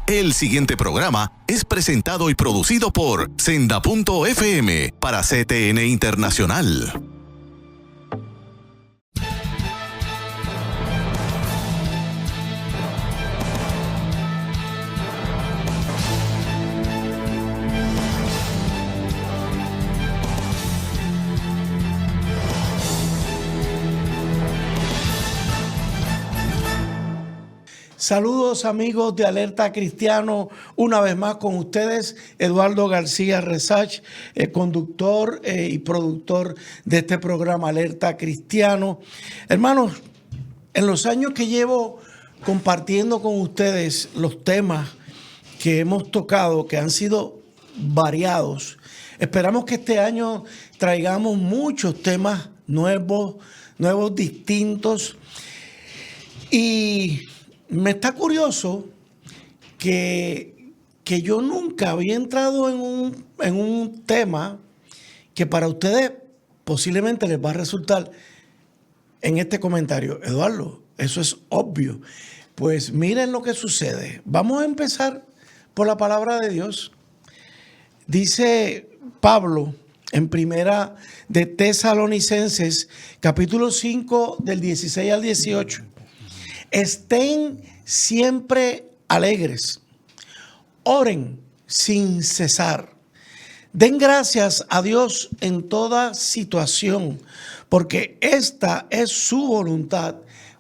El siguiente programa es presentado y producido por Senda.fm para CTN Internacional. Saludos amigos de Alerta Cristiano, una vez más con ustedes, Eduardo García Resach, conductor y productor de este programa Alerta Cristiano. Hermanos, en los años que llevo compartiendo con ustedes los temas que hemos tocado, que han sido variados, esperamos que este año traigamos muchos temas nuevos, distintos. Y me está curioso que yo nunca había entrado en un tema que para ustedes posiblemente les va a resultar en este comentario. Eduardo, eso es obvio. Pues miren lo que sucede. Vamos a empezar por la palabra de Dios. Dice Pablo en primera de Tesalonicenses, capítulo 5, del 16 al 18. Estén siempre alegres, oren sin cesar, den gracias a Dios en toda situación, porque esta es su voluntad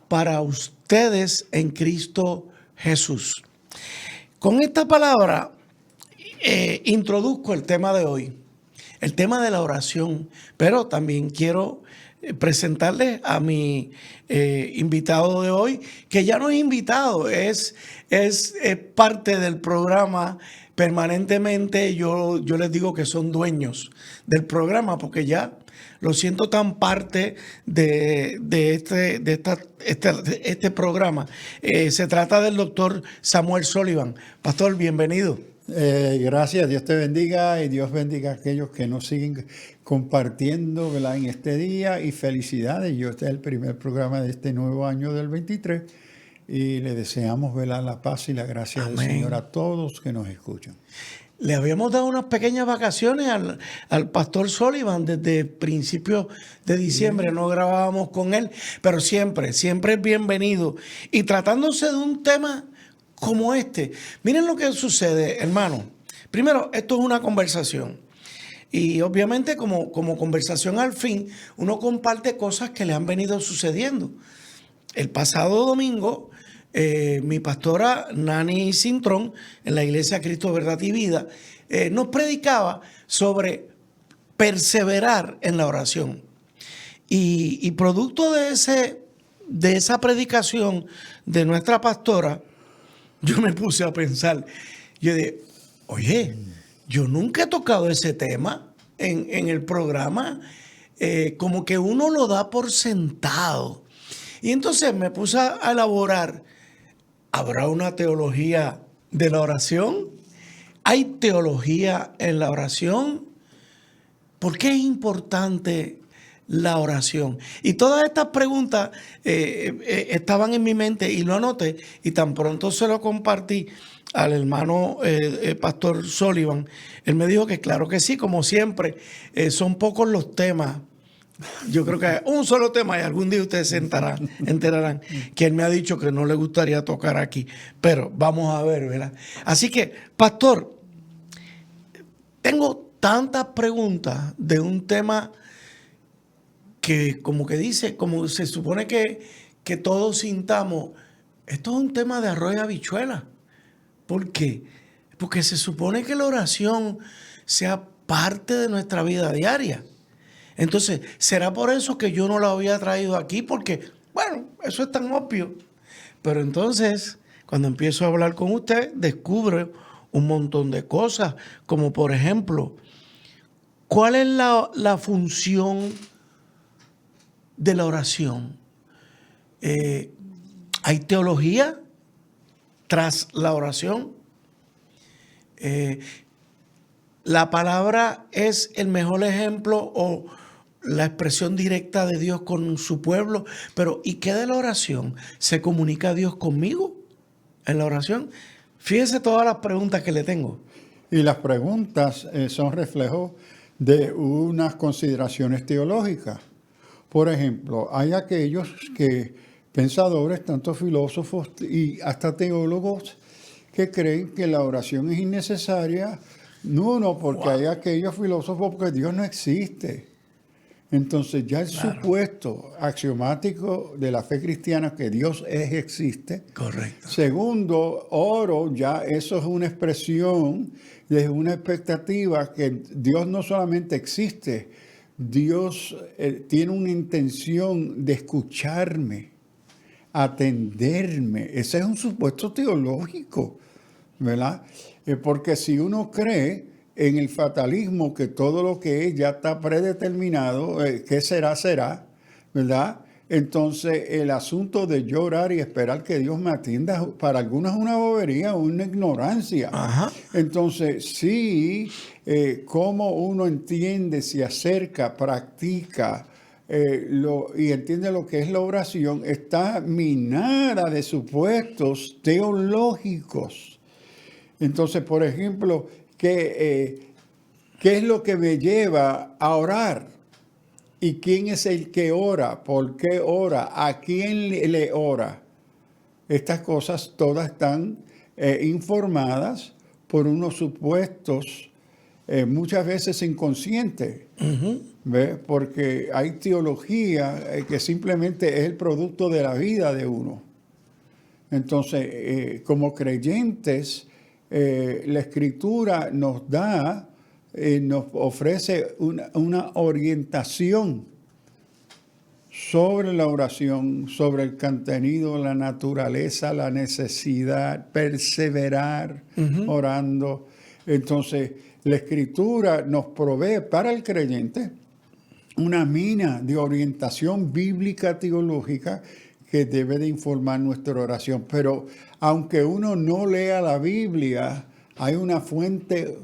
para ustedes en Cristo Jesús. Con esta palabra introduzco el tema de hoy, el tema de la oración, pero también quiero presentarles a mi invitado de hoy, que ya no es invitado, es parte del programa permanentemente. Yo les digo que son dueños del programa, porque ya lo siento tan parte de este programa. Se trata del doctor Samuel Sullivan. Pastor, bienvenido. Gracias, Dios te bendiga y Dios bendiga a aquellos que nos siguen compartiendo, ¿verdad?, en este día, y felicidades. Este es el primer programa de este nuevo año del 23 y le deseamos, ¿verdad?, la paz y la gracia del Señor a todos que nos escuchan. Le habíamos dado unas pequeñas vacaciones al pastor Sullivan desde principios de diciembre. No grabábamos con él, pero siempre es bienvenido. Y tratándose de un tema como este, miren lo que sucede, hermano. Primero, esto es una conversación. Y obviamente como conversación al fin, uno comparte cosas que le han venido sucediendo. El pasado domingo, mi pastora Nani Cintrón, en la iglesia Cristo, Verdad y Vida, nos predicaba sobre perseverar en la oración. Y producto de esa predicación de nuestra pastora, yo me puse a pensar. Yo dije, oye, yo nunca he tocado ese tema en el programa. Como que uno lo da por sentado. Y entonces me puse a elaborar. ¿Habrá una teología de la oración? ¿Hay teología en la oración? ¿Por qué es importante la oración? Y todas estas preguntas estaban en mi mente y lo anoté, y tan pronto se lo compartí al hermano pastor Sullivan. Él me dijo que claro que sí, como siempre, son pocos los temas. Yo creo que un solo tema, y algún día ustedes se enterarán que él me ha dicho que no le gustaría tocar aquí, pero vamos a ver, ¿verdad? Así que, pastor, tengo tantas preguntas de un tema que como que dice, como se supone que todos sintamos, esto es un tema de arroz y habichuela. ¿Por qué? Porque se supone que la oración sea parte de nuestra vida diaria. Entonces, ¿será por eso que yo no la había traído aquí? Porque, bueno, eso es tan obvio. Pero entonces, cuando empiezo a hablar con usted, descubro un montón de cosas, como por ejemplo, ¿cuál es la función de la oración? ¿Hay teología tras la oración? La palabra es el mejor ejemplo, o la expresión directa de Dios con su pueblo. Pero ¿y qué de la oración? ¿Se comunica Dios conmigo en la oración? Fíjese todas las preguntas que le tengo. Y las preguntas son reflejo de unas consideraciones teológicas. Por ejemplo, hay aquellos pensadores, tanto filósofos y hasta teólogos, que creen que la oración es innecesaria. No, porque hay aquellos filósofos que Dios no existe. Entonces ya el supuesto axiomático de la fe cristiana que Dios existe. Correcto. Segundo, oro, ya eso es una expresión de una expectativa que Dios no solamente existe, Dios tiene una intención de escucharme, atenderme. Ese es un supuesto teológico, ¿verdad? Porque si uno cree en el fatalismo, que todo lo que es ya está predeterminado, que será, ¿verdad? Entonces, el asunto de llorar y esperar que Dios me atienda, para algunos es una bobería, una ignorancia. Ajá. Entonces, sí, cómo uno entiende, se acerca, practica y entiende lo que es la oración, está minada de supuestos teológicos. Entonces, por ejemplo, ¿qué es lo que me lleva a orar? ¿Y quién es el que ora? ¿Por qué ora? ¿A quién le ora? Estas cosas todas están informadas por unos supuestos, muchas veces inconscientes. ¿Ves? Porque hay teología que simplemente es el producto de la vida de uno. Entonces, como creyentes, la Escritura nos ofrece una orientación sobre la oración, sobre el contenido, la naturaleza, la necesidad, perseverar orando. Entonces, la Escritura nos provee para el creyente una mina de orientación bíblica teológica que debe de informar nuestra oración. Pero aunque uno no lea la Biblia, hay una fuente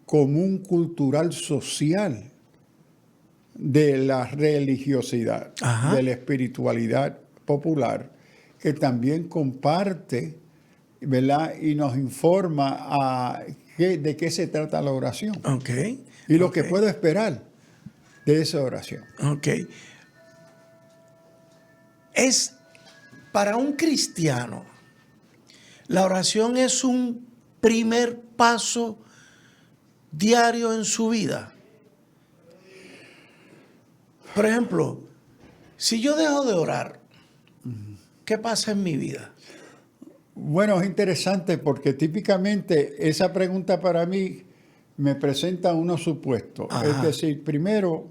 común cultural social de la religiosidad, de la espiritualidad popular, que también comparte, ¿verdad? Y nos informa de qué se trata la oración. Okay. Y lo que puedo esperar de esa oración. Ok. Es para un cristiano, la oración es un primer paso diario en su vida. Por ejemplo, si yo dejo de orar, ¿qué pasa en mi vida? Bueno, es interesante porque típicamente esa pregunta para mí me presenta unos supuestos. Ajá. Es decir, primero,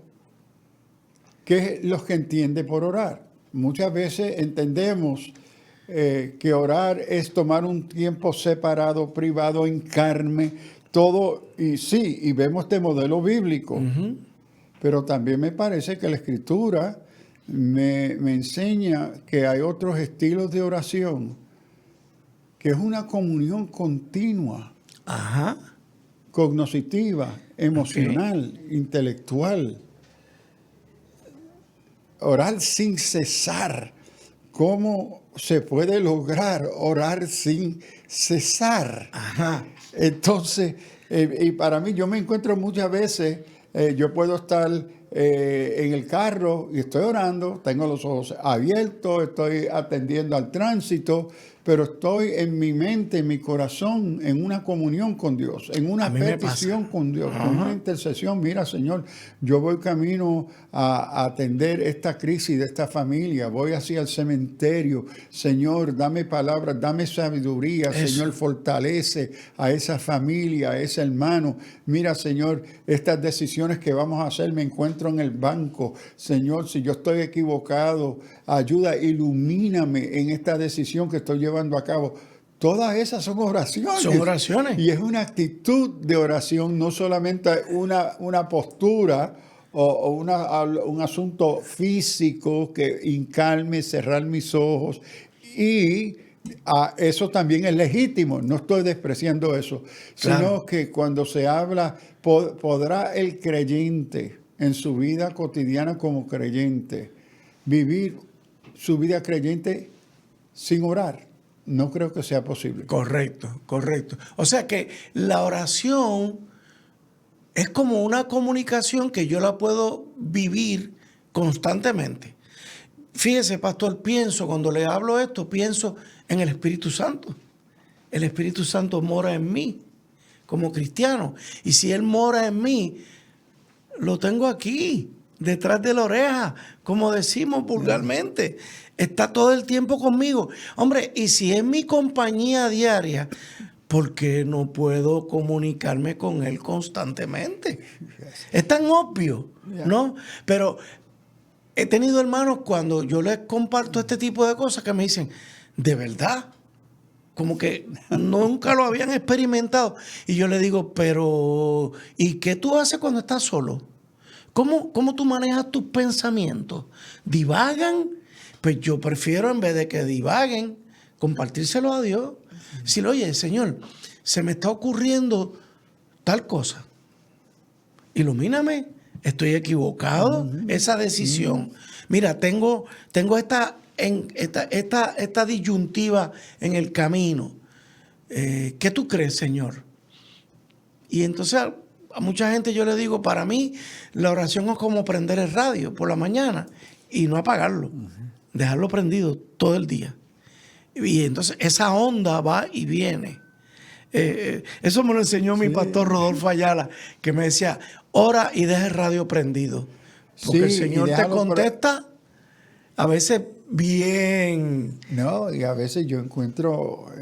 ¿qué es lo que entiende por orar? Muchas veces entendemos que orar es tomar un tiempo separado, privado, hincarme, todo, y sí, y vemos este modelo bíblico. Pero también me parece que la Escritura me enseña que hay otros estilos de oración, que es una comunión continua, cognitiva, emocional, intelectual. Orar sin cesar. ¿Cómo se puede lograr orar sin cesar? Entonces, y para mí, yo me encuentro muchas veces, yo puedo estar en el carro y estoy orando, tengo los ojos abiertos, estoy atendiendo al tránsito, pero estoy en mi mente, en mi corazón, en una comunión con Dios, en una petición con Dios, con una intercesión. Mira, Señor, yo voy camino a atender esta crisis de esta familia, voy hacia el cementerio. Señor, dame palabras, dame sabiduría. Eso. Señor, fortalece a esa familia, a ese hermano. Mira, Señor, estas decisiones que vamos a hacer, me encuentro en el banco. Señor, si yo estoy equivocado, ayuda, ilumíname en esta decisión que estoy llevando a cabo. Todas esas son oraciones. Son oraciones. Y es una actitud de oración, no solamente una postura o un asunto físico que hincarme, cerrar mis ojos. Y eso también es legítimo, no estoy despreciando eso. Claro. Sino que cuando se habla, podrá el creyente en su vida cotidiana como creyente, vivir su vida creyente sin orar. No creo que sea posible. Correcto, correcto. O sea que la oración es como una comunicación que yo la puedo vivir constantemente. Fíjese, pastor, cuando le hablo esto, pienso en el Espíritu Santo. El Espíritu Santo mora en mí como cristiano. Y si Él mora en mí, lo tengo aquí, detrás de la oreja, como decimos vulgarmente. Está todo el tiempo conmigo. Hombre, y si es mi compañía diaria, ¿por qué no puedo comunicarme con Él constantemente? Es tan obvio, ¿no? Pero he tenido hermanos cuando yo les comparto este tipo de cosas que me dicen, ¿de verdad? Como que nunca lo habían experimentado. Y yo le digo, pero ¿y qué tú haces cuando estás solo? ¿Cómo tú manejas tus pensamientos? ¿Divagan? Pues yo prefiero, en vez de que divaguen, compartírselo a Dios. Decirle, oye, Señor, se me está ocurriendo tal cosa. Ilumíname, estoy equivocado, esa decisión. Mira, tengo esta disyuntiva en el camino. ¿Qué tú crees, Señor? Y entonces a mucha gente yo le digo, para mí la oración es como prender el radio por la mañana y no apagarlo, dejarlo prendido todo el día. Y entonces esa onda va y viene. Eso me lo enseñó mi pastor Rodolfo Ayala, que me decía, ora y deja el radio prendido. Porque el Señor te contesta a veces bien. No, y a veces yo encuentro,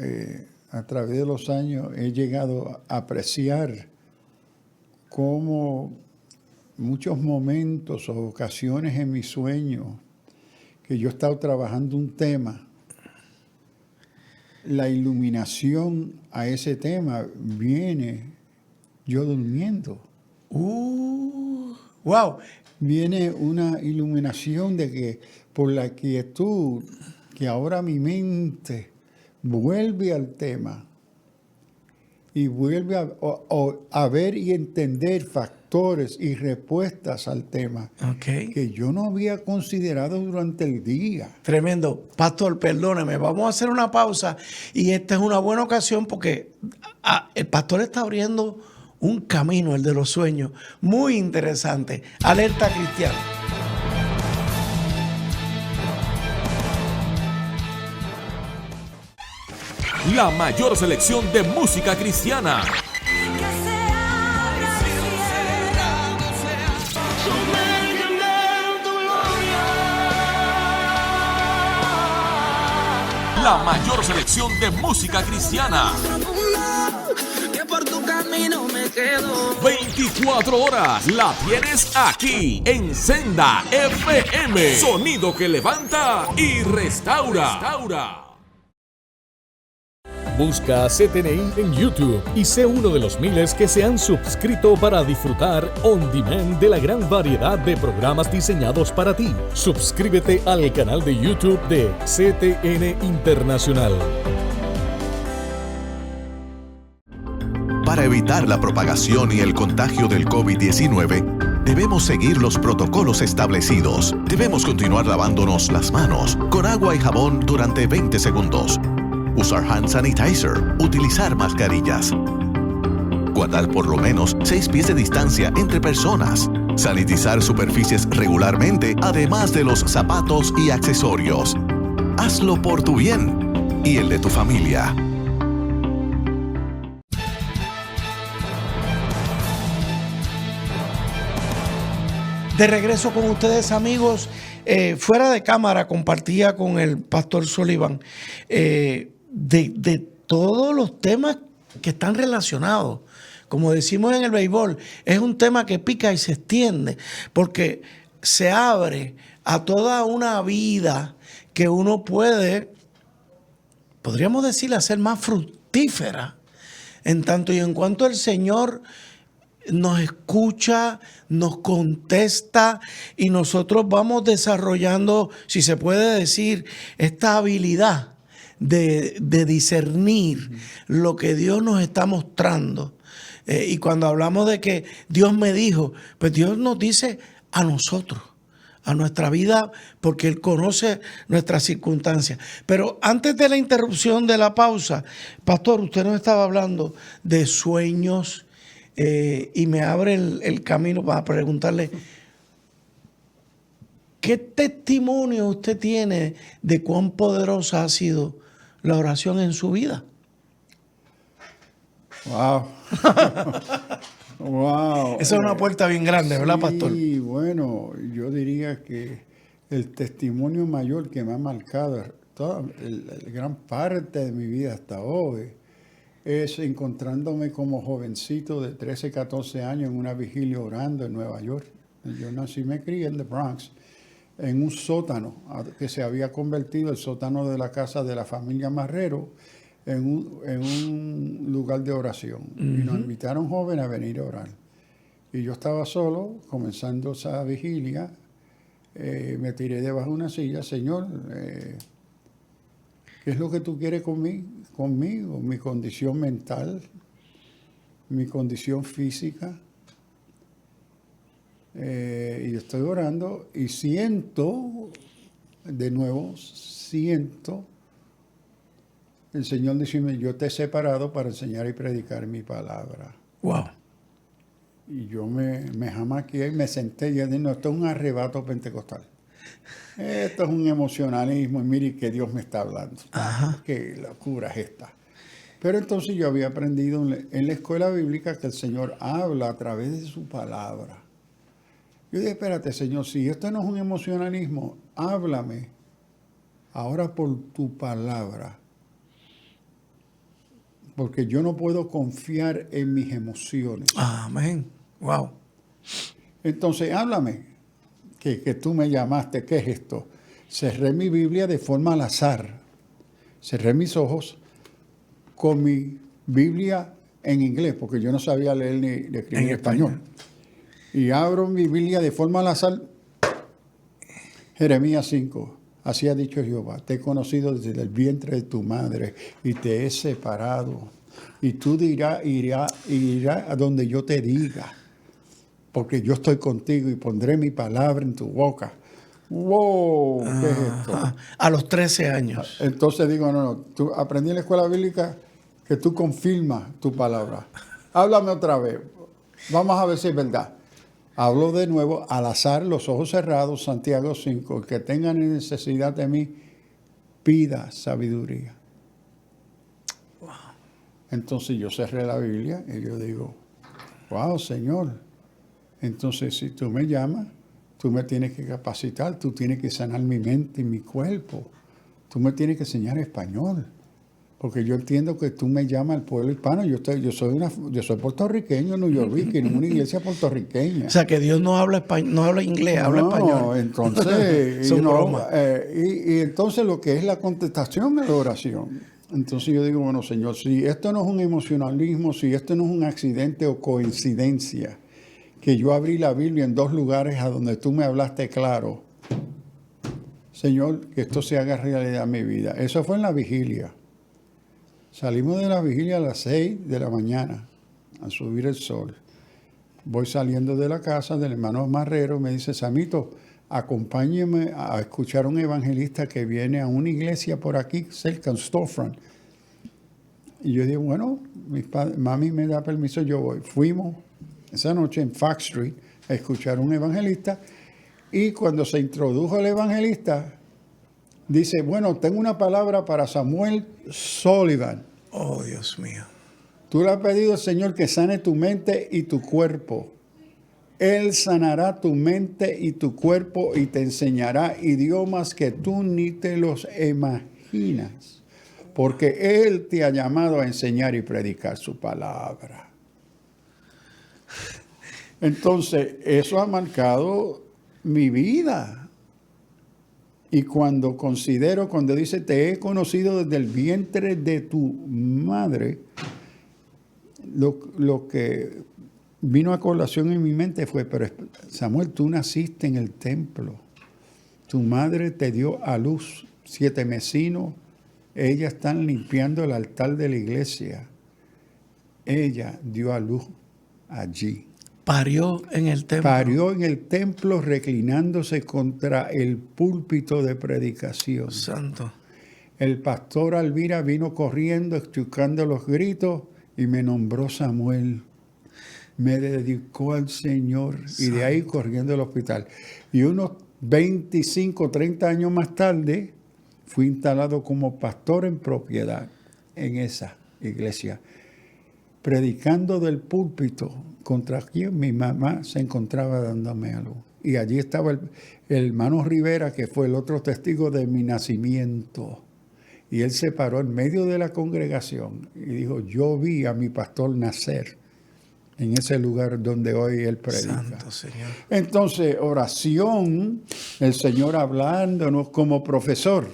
a través de los años, he llegado a apreciar cómo muchos momentos o ocasiones en mi sueño que yo he estado trabajando un tema, la iluminación a ese tema viene yo durmiendo. ¡Wow! Viene una iluminación de que por la quietud que ahora mi mente vuelve al tema y vuelve a ver y entender factores y respuestas al tema que yo no había considerado durante el día. Tremendo. Pastor, perdóneme, vamos a hacer una pausa y esta es una buena ocasión porque el pastor está abriendo un camino, el de los sueños, muy interesante. Alerta Cristiana. La mayor selección de música cristiana. La mayor selección de música cristiana. 24 horas la tienes aquí en Senda FM. Sonido que levanta y restaura. Busca CTNI en YouTube y sé uno de los miles que se han suscrito para disfrutar on demand de la gran variedad de programas diseñados para ti. Suscríbete al canal de YouTube de CTN Internacional. Para evitar la propagación y el contagio del COVID-19, debemos seguir los protocolos establecidos. Debemos continuar lavándonos las manos con agua y jabón durante 20 segundos. Usar hand sanitizer, utilizar mascarillas. Guardar por lo menos 6 pies de distancia entre personas. Sanitizar superficies regularmente, además de los zapatos y accesorios. Hazlo por tu bien y el de tu familia. De regreso con ustedes, amigos. Fuera de cámara compartía con el pastor Sullivan de todos los temas que están relacionados. Como decimos en el béisbol, es un tema que pica y se extiende, porque se abre a toda una vida que uno puede, podríamos decir, hacer más fructífera, en tanto y en cuanto el Señor nos escucha, nos contesta y nosotros vamos desarrollando, si se puede decir, esta habilidad de discernir lo que Dios nos está mostrando. Y cuando hablamos de que Dios me dijo, pues Dios nos dice a nosotros, a nuestra vida, porque Él conoce nuestras circunstancias. Pero antes de la interrupción de la pausa, pastor, usted nos estaba hablando de sueños y me abre el camino para preguntarle, ¿qué testimonio usted tiene de cuán poderosa ha sido la oración en su vida? Wow. Wow. Esa es una puerta bien grande, ¿verdad, pastor? Sí, bueno, yo diría que el testimonio mayor que me ha marcado toda la gran parte de mi vida hasta hoy es encontrándome como jovencito de 13, 14 años en una vigilia orando en Nueva York. Yo nací y me crié en The Bronx, en un sótano que se había convertido el sótano de la casa de la familia Marrero en un lugar de oración. Y nos invitaron jóvenes a venir a orar. Y yo estaba solo, comenzando esa vigilia, me tiré debajo de una silla. Señor, ¿qué es lo que tú quieres conmigo? Mi condición mental, mi condición física. Y estoy orando y siento el Señor decirme, yo te he separado para enseñar y predicar mi palabra. Wow. Y yo me jamaqueé y me senté y dije, no, esto es un arrebato pentecostal. Esto es un emocionalismo y mire que Dios me está hablando. Ajá. Qué locura es esta. Pero entonces yo había aprendido en la escuela bíblica que el Señor habla a través de su palabra. Yo dije, espérate, Señor, si esto no es un emocionalismo, háblame ahora por tu palabra. Porque yo no puedo confiar en mis emociones. Amén. Wow. Entonces, háblame, que tú me llamaste, ¿qué es esto? Cerré mi Biblia de forma al azar. Cerré mis ojos con mi Biblia en inglés, porque yo no sabía leer ni escribir en español. Y abro mi Biblia de forma al azar. Jeremías 5. Así ha dicho Jehová, te he conocido desde el vientre de tu madre y te he separado. Y tú irás a donde yo te diga, porque yo estoy contigo y pondré mi palabra en tu boca. ¡Wow! ¿Qué es esto? A los 13 años. Entonces digo, no, tú aprendí en la escuela bíblica que tú confirmas tu palabra. Háblame otra vez. Vamos a ver si es verdad. Hablo de nuevo, al azar, los ojos cerrados, Santiago 5, el que tenga necesidad de mí, pida sabiduría. Wow. Entonces yo cerré la Biblia y yo digo, wow, Señor, entonces si tú me llamas, tú me tienes que capacitar, tú tienes que sanar mi mente y mi cuerpo, tú me tienes que enseñar español. Porque yo entiendo que tú me llamas al pueblo hispano. Yo soy puertorriqueño, New York, en una iglesia puertorriqueña. O sea, que Dios no habla inglés, habla español. No, entonces, y entonces lo que es la contestación a la oración. Entonces yo digo, bueno, Señor, si esto no es un emocionalismo, si esto no es un accidente o coincidencia, que yo abrí la Biblia en 2 lugares a donde tú me hablaste claro, Señor, que esto se haga realidad en mi vida. Eso fue en la vigilia. Salimos de la vigilia a las 6 de la mañana, a subir el sol. Voy saliendo de la casa del hermano Marrero, me dice, Samito, acompáñeme a escuchar a un evangelista que viene a una iglesia por aquí, cerca, en Storefront. Y yo digo, bueno, mami me da permiso, yo voy. Fuimos esa noche en Fox Street a escuchar a un evangelista, y cuando se introdujo el evangelista, dice, bueno, tengo una palabra para Samuel Sullivan. Oh, Dios mío. Tú le has pedido al Señor que sane tu mente y tu cuerpo. Él sanará tu mente y tu cuerpo y te enseñará idiomas que tú ni te los imaginas. Porque Él te ha llamado a enseñar y predicar su palabra. Entonces, eso ha marcado mi vida. Y cuando dice, te he conocido desde el vientre de tu madre, lo que vino a colación en mi mente fue, pero Samuel, tú naciste en el templo. Tu madre te dio a luz 7 mesinos. Ellas están limpiando el altar de la iglesia. ella dio a luz allí. Parió en el templo. Parió en el templo reclinándose contra el púlpito de predicación. Santo. El pastor Alvira vino corriendo, escuchando los gritos y me nombró Samuel. Me dedicó al Señor y de ahí corriendo al hospital. Y unos 25, 30 años más tarde fui instalado como pastor en propiedad en esa iglesia, predicando del púlpito contra quien mi mamá se encontraba dándome algo. Y allí estaba el hermano Rivera, que fue el otro testigo de mi nacimiento. Y él se paró en medio de la congregación y dijo, yo vi a mi pastor nacer en ese lugar donde hoy él predica. Santo Señor. Entonces, oración, el Señor hablándonos como profesor.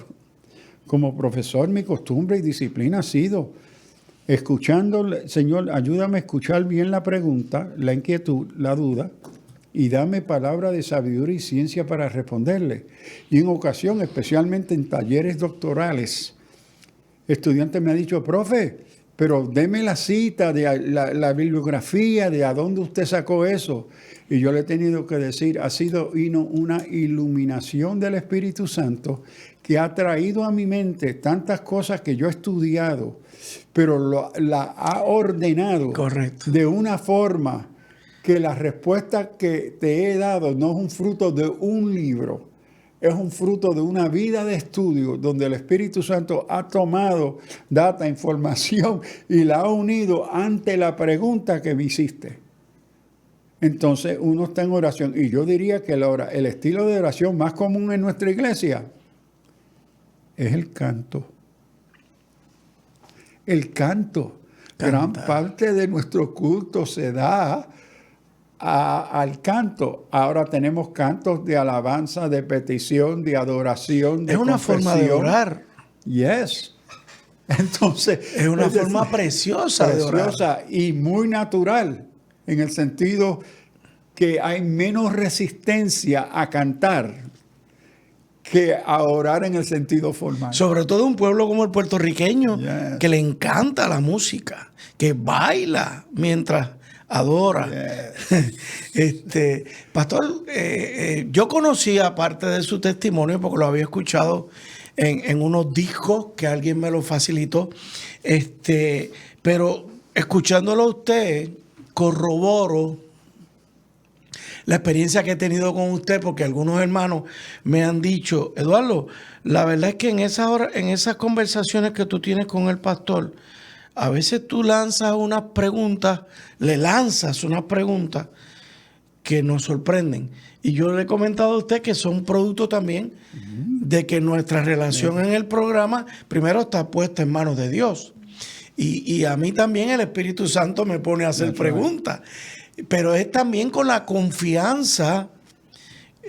Como profesor, mi costumbre y disciplina ha sido escuchando, Señor, ayúdame a escuchar bien la pregunta, la inquietud, la duda, y dame palabra de sabiduría y ciencia para responderle. Y en ocasión, especialmente en talleres doctorales, estudiante me ha dicho, profe, pero deme la cita, de la bibliografía, de a dónde usted sacó eso. Y yo le he tenido que decir, ha sido una iluminación del Espíritu Santo que ha traído a mi mente tantas cosas que yo he estudiado, pero la ha ordenado. Correcto. De una forma que la respuesta que te he dado no es un fruto de un libro, es un fruto de una vida de estudio donde el Espíritu Santo ha tomado data, información y la ha unido ante la pregunta que me hiciste. Entonces uno está en oración y yo diría que el estilo de oración más común en nuestra iglesia es el canto. El canto. Gran parte de nuestro culto se da al canto. Ahora tenemos cantos de alabanza, de petición, de adoración, de es una confesión. forma de orar. Yes. Entonces, es una forma preciosa de orar. Y muy natural, en el sentido que hay menos resistencia a cantar que a orar en el sentido formal. Sobre todo un pueblo como el puertorriqueño, Yes. que le encanta la música, que baila mientras adora. Yes. Pastor, yo conocía parte de su testimonio porque lo había escuchado en unos discos que alguien me lo facilitó. Pero escuchándolo a usted, corroboro la experiencia que he tenido con usted, porque algunos hermanos me han dicho, Eduardo, la verdad es que en esas conversaciones que tú tienes con el pastor, a veces tú le lanzas unas preguntas que nos sorprenden. Y yo le he comentado a usted que son producto también de que nuestra relación en el programa primero está puesta en manos de Dios. Y a mí también el Espíritu Santo me pone a hacer preguntas. Pero es también con la confianza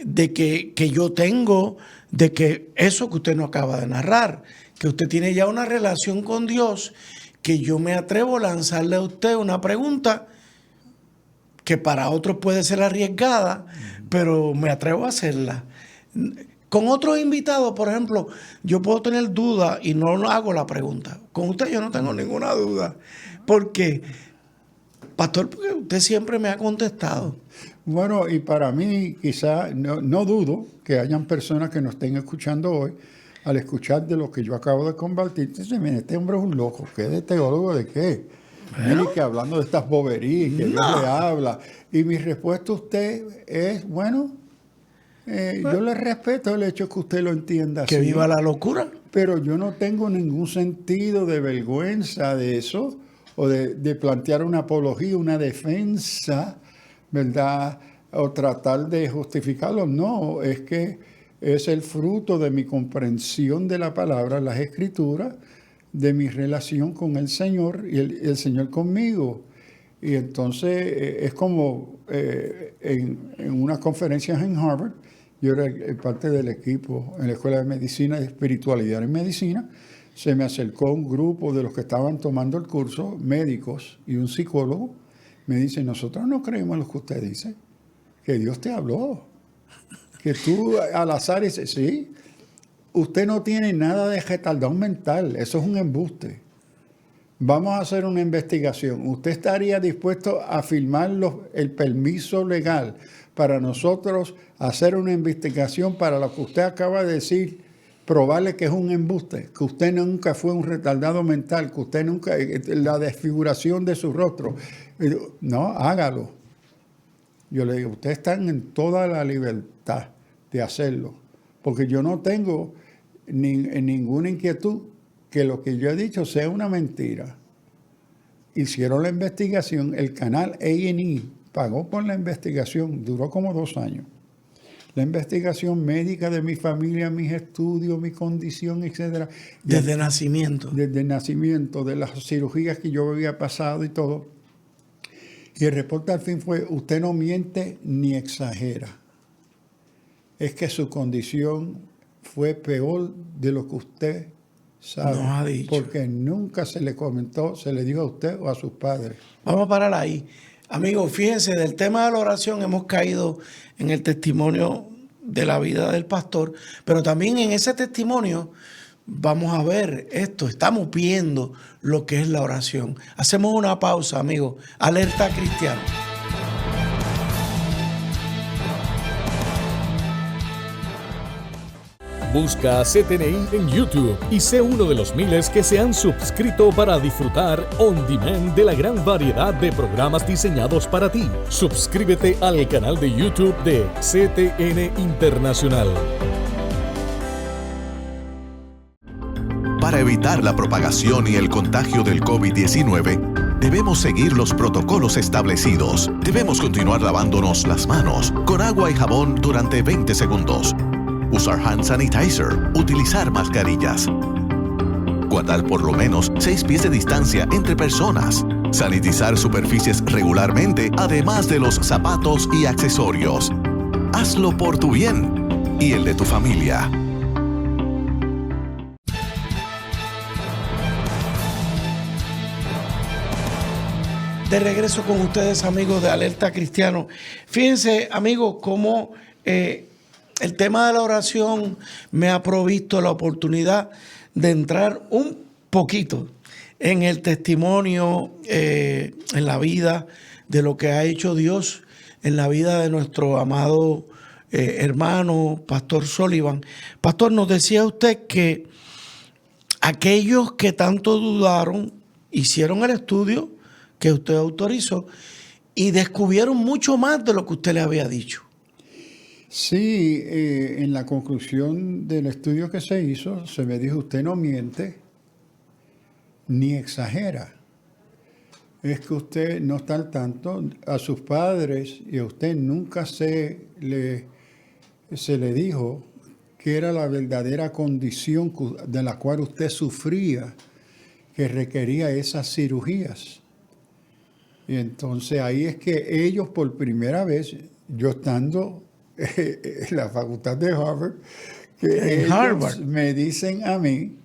de que yo tengo, de que eso que usted no acaba de narrar, que usted tiene ya una relación con Dios, que yo me atrevo a lanzarle a usted una pregunta que para otros puede ser arriesgada, pero me atrevo a hacerla. Con otros invitados, por ejemplo, yo puedo tener dudas y no hago la pregunta. Con usted yo no tengo ninguna duda, porque pastor, porque usted siempre me ha contestado. Bueno, y para mí quizá no dudo que hayan personas que nos estén escuchando hoy, al escuchar de lo que yo acabo de compartir, dicen, mire, este hombre es un loco, ¿qué de teólogo de qué? Mire que hablando de estas boberías, que Dios le habla. Y mi respuesta a usted es, yo le respeto el hecho que usted lo entienda así. Que viva la locura. Pero yo no tengo ningún sentido de vergüenza de eso, o de plantear una apología, una defensa, ¿verdad? O tratar de justificarlo. No, es que es el fruto de mi comprensión de la palabra, las escrituras, de mi relación con el Señor y el Señor conmigo. Y entonces es como en unas conferencias en Harvard, yo era parte del equipo en la Escuela de Medicina, de Espiritualidad en Medicina. Se me acercó un grupo de los que estaban tomando el curso, médicos y un psicólogo. Me dice, nosotros no creemos lo que usted dice, que Dios te habló. Que tú al azar dices, sí, usted no tiene nada de retardado mental, eso es un embuste. vamos a hacer una investigación. ¿Usted estaría dispuesto a firmar el permiso legal para nosotros hacer una investigación para lo que usted acaba de decir? Probarle que es un embuste, que usted nunca fue un retardado mental, que usted nunca, la desfiguración de su rostro. No, hágalo. Yo le digo, ustedes están en toda la libertad de hacerlo, porque yo no tengo ninguna inquietud que lo que yo he dicho sea una mentira. Hicieron la investigación, el canal A&E pagó por la investigación, duró como 2 años. La investigación médica de mi familia, mis estudios, mi condición, etc. Desde nacimiento. Desde el nacimiento, de las cirugías que yo había pasado y todo. Y el reporte al fin fue, usted no miente ni exagera. Es que su condición fue peor de lo que usted sabe. Nos ha dicho. Porque nunca se le comentó, se le dijo a usted o a sus padres. Vamos a parar ahí. Amigos, fíjense, del tema de la oración hemos caído en el testimonio de la vida del pastor, pero también en ese testimonio vamos a ver esto, estamos viendo lo que es la oración. Hacemos una pausa, amigos. Alerta Cristiano. Busca CTNI en YouTube y sé uno de los miles que se han suscrito para disfrutar on demand de la gran variedad de programas diseñados para ti. Suscríbete al canal de YouTube de CTN Internacional. Para evitar la propagación y el contagio del COVID-19, debemos seguir los protocolos establecidos. Debemos continuar lavándonos las manos con agua y jabón durante 20 segundos. Usar hand sanitizer, utilizar mascarillas. Guardar por lo menos 6 pies de distancia entre personas. Sanitizar superficies regularmente, además de los zapatos y accesorios. Hazlo por tu bien y el de tu familia. De regreso con ustedes, amigos de Alerta Cristiano. Fíjense, amigos, cómo el tema de la oración me ha provisto la oportunidad de entrar un poquito en el testimonio, en la vida de lo que ha hecho Dios en la vida de nuestro amado hermano, Pastor Sullivan. Pastor, nos decía usted que aquellos que tanto dudaron hicieron el estudio que usted autorizó y descubrieron mucho más de lo que usted le había dicho. Sí, en la conclusión del estudio que se hizo, se me dijo, usted no miente ni exagera. Es que usted no está al tanto. A sus padres y a usted nunca se le dijo que era la verdadera condición de la cual usted sufría, que requería esas cirugías. Y entonces ahí es que ellos por primera vez, yo estando en la facultad de Harvard, que ellos me dicen a mí,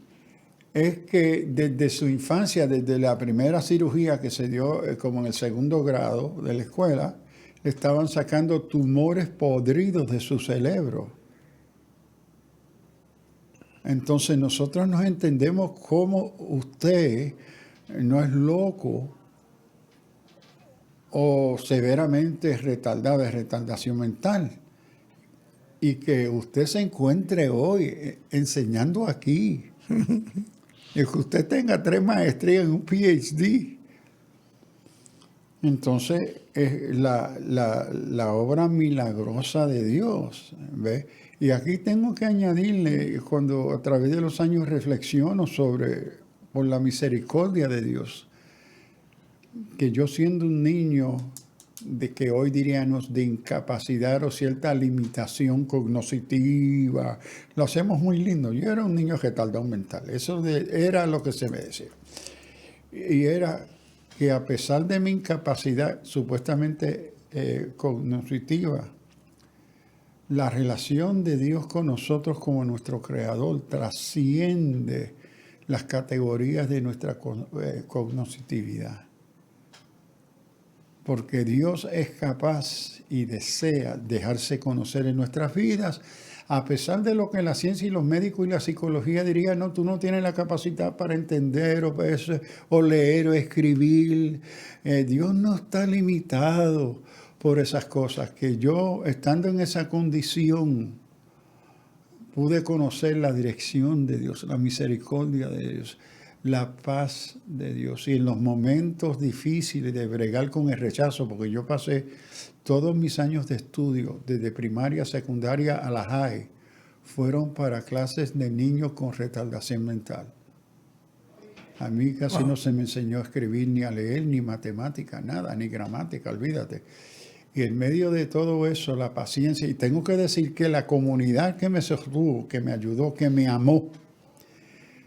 es que desde su infancia, desde la primera cirugía que se dio como en el 2º grado de la escuela, le estaban sacando tumores podridos de su cerebro. Entonces nosotros nos entendemos cómo usted no es loco o severamente retardado, de retardación mental, y que usted se encuentre hoy enseñando aquí, y que usted tenga 3 maestrías en un PhD. Entonces es la obra milagrosa de Dios, ¿ve? Y aquí tengo que añadirle, cuando a través de los años reflexiono por la misericordia de Dios, que yo siendo un niño de que hoy diríamos de incapacidad o cierta limitación cognitiva, lo hacemos muy lindo. Yo era un niño retardado mental, eso era lo que se me decía. Y era que a pesar de mi incapacidad supuestamente cognitiva, la relación de Dios con nosotros como nuestro Creador trasciende las categorías de nuestra cognitividad. Porque Dios es capaz y desea dejarse conocer en nuestras vidas A pesar de lo que la ciencia y los médicos y la psicología dirían, no, tú no tienes la capacidad para entender o leer o escribir. Dios no está limitado por esas cosas. Que yo, estando en esa condición, pude conocer la dirección de Dios, la misericordia de Dios, la paz de Dios. Y en los momentos difíciles de bregar con el rechazo, porque yo pasé todos mis años de estudio, desde primaria, secundaria a la high, fueron para clases de niños con retardación mental. A mí casi no se me enseñó a escribir, ni a leer, ni matemática, nada, ni gramática, olvídate. Y en medio de todo eso, la paciencia, y tengo que decir que la comunidad que me sostuvo, que me ayudó, que me amó,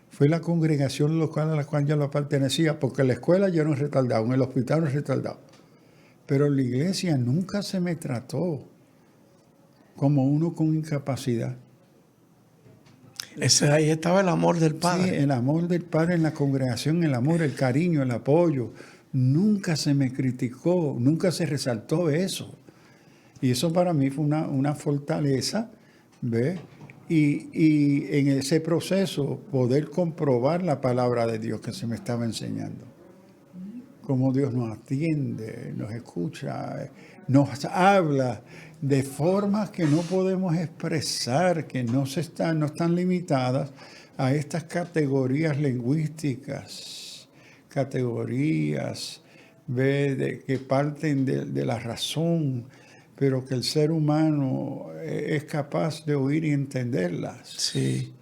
fue la congregación local a la cual yo la pertenecía, porque en la escuela yo era un retardado, en el hospital era un retardado. Pero en la iglesia nunca se me trató como uno con incapacidad. Ahí estaba el amor del Padre. Sí, el amor del Padre en la congregación, el amor, el cariño, el apoyo. Nunca se me criticó, nunca se resaltó eso. Y eso para mí fue una fortaleza, ¿ves? Y en ese proceso poder comprobar la palabra de Dios que se me estaba enseñando. Cómo Dios nos atiende, nos escucha, nos habla de formas que no podemos expresar, que no están limitadas a estas categorías lingüísticas, categorías que parten de la razón, pero que el ser humano es capaz de oír y entenderlas. Sí.